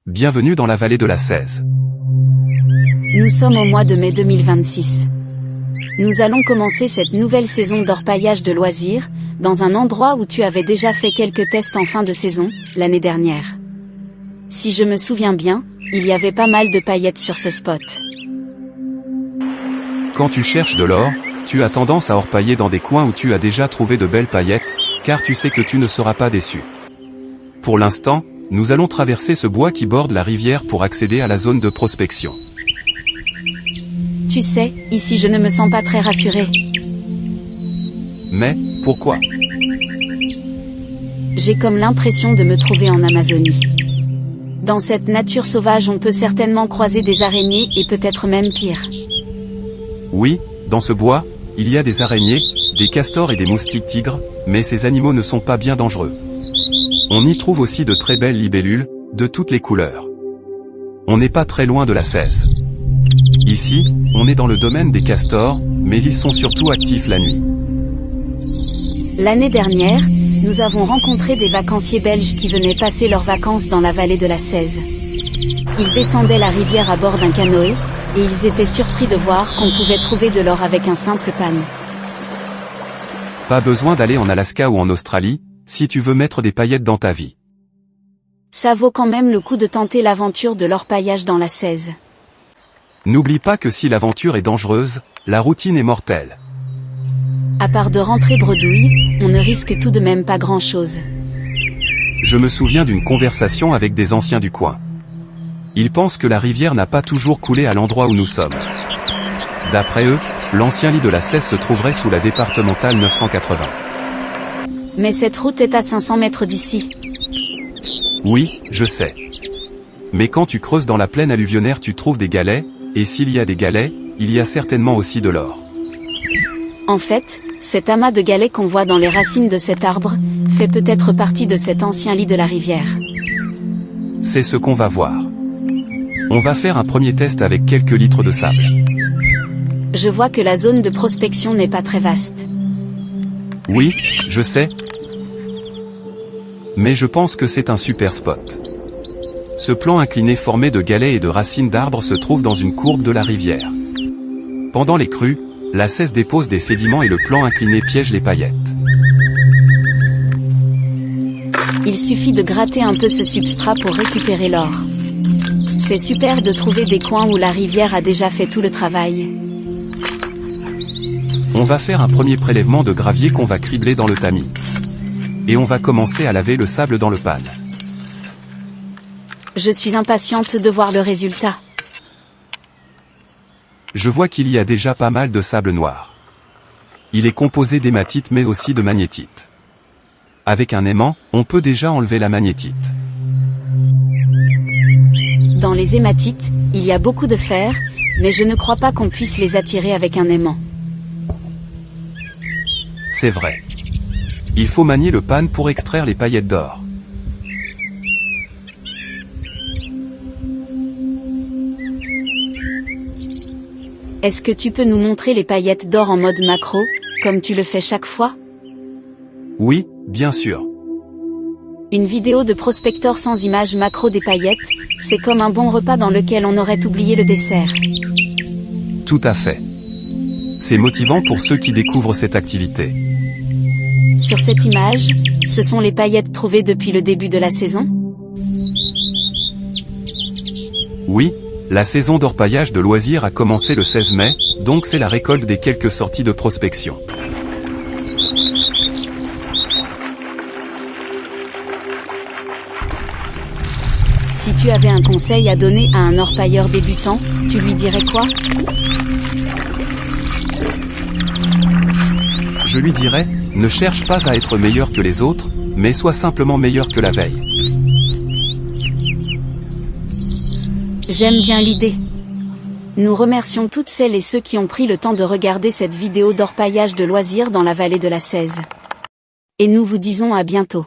bienvenue dans la vallée de la Cèze. Nous sommes au mois de mai 2026. Nous allons commencer cette nouvelle saison d'orpaillage de loisirs, dans un endroit où tu avais déjà fait quelques tests en fin de saison, l'année dernière. Si je me souviens bien, il y avait pas mal de paillettes sur ce spot. Quand tu cherches de l'or, tu as tendance à orpailler dans des coins où tu as déjà trouvé de belles paillettes, car tu sais que tu ne seras pas déçu. Pour l'instant, nous allons traverser ce bois qui borde la rivière pour accéder à la zone de prospection. Tu sais, ici je ne me sens pas très rassurée. Mais, pourquoi? J'ai comme l'impression de me trouver en Amazonie. Dans cette nature sauvage on peut certainement croiser des araignées et peut-être même pire. Oui, dans ce bois, il y a des araignées, des castors et des moustiques tigres, mais ces animaux ne sont pas bien dangereux. On y trouve aussi de très belles libellules, de toutes les couleurs. On n'est pas très loin de la Cèze. Ici, on est dans le domaine des castors, mais ils sont surtout actifs la nuit. L'année dernière, nous avons rencontré des vacanciers belges qui venaient passer leurs vacances dans la vallée de la Cèze. Ils descendaient la rivière à bord d'un canoë, et ils étaient surpris de voir qu'on pouvait trouver de l'or avec un simple panne. Pas besoin d'aller en Alaska ou en Australie, si tu veux mettre des paillettes dans ta vie. Ça vaut quand même le coup de tenter l'aventure de l'orpaillage dans la Cèze. N'oublie pas que si l'aventure est dangereuse, la routine est mortelle. À part de rentrer bredouille, on ne risque tout de même pas grand-chose. Je me souviens d'une conversation avec des anciens du coin. Ils pensent que la rivière n'a pas toujours coulé à l'endroit où nous sommes. D'après eux, l'ancien lit de la Cèze se trouverait sous la départementale 980. Mais cette route est à 500 mètres d'ici. Oui, je sais. Mais quand tu creuses dans la plaine alluvionnaire tu trouves des galets, et s'il y a des galets, il y a certainement aussi de l'or. En fait, cet amas de galets qu'on voit dans les racines de cet arbre, fait peut-être partie de cet ancien lit de la rivière. C'est ce qu'on va voir. On va faire un premier test avec quelques litres de sable. Je vois que la zone de prospection n'est pas très vaste. Oui, je sais. Mais je pense que c'est un super spot. Ce plan incliné formé de galets et de racines d'arbres se trouve dans une courbe de la rivière. Pendant les crues, la Cèze dépose des sédiments et le plan incliné piège les paillettes. Il suffit de gratter un peu ce substrat pour récupérer l'or. C'est super de trouver des coins où la rivière a déjà fait tout le travail. On va faire un premier prélèvement de gravier qu'on va cribler dans le tamis. Et on va commencer à laver le sable dans le pan. Je suis impatiente de voir le résultat. Je vois qu'il y a déjà pas mal de sable noir. Il est composé d'hématite mais aussi de magnétite. Avec un aimant, on peut déjà enlever la magnétite. Dans les hématites, il y a beaucoup de fer, mais je ne crois pas qu'on puisse les attirer avec un aimant. C'est vrai. Il faut manier le pan pour extraire les paillettes d'or. Est-ce que tu peux nous montrer les paillettes d'or en mode macro, comme tu le fais chaque fois? Oui, bien sûr. Une vidéo de prospecteur sans image macro des paillettes, c'est comme un bon repas dans lequel on aurait oublié le dessert. Tout à fait. C'est motivant pour ceux qui découvrent cette activité. Sur cette image, ce sont les paillettes trouvées depuis le début de la saison? Oui, la saison d'orpaillage de loisirs a commencé le 16 mai, donc c'est la récolte des quelques sorties de prospection. Si tu avais un conseil à donner à un orpailleur débutant, tu lui dirais quoi? Je lui dirais, ne cherche pas à être meilleur que les autres, mais sois simplement meilleur que la veille. J'aime bien l'idée. Nous remercions toutes celles et ceux qui ont pris le temps de regarder cette vidéo d'orpaillage de loisirs dans la vallée de la Cèze. Et nous vous disons à bientôt.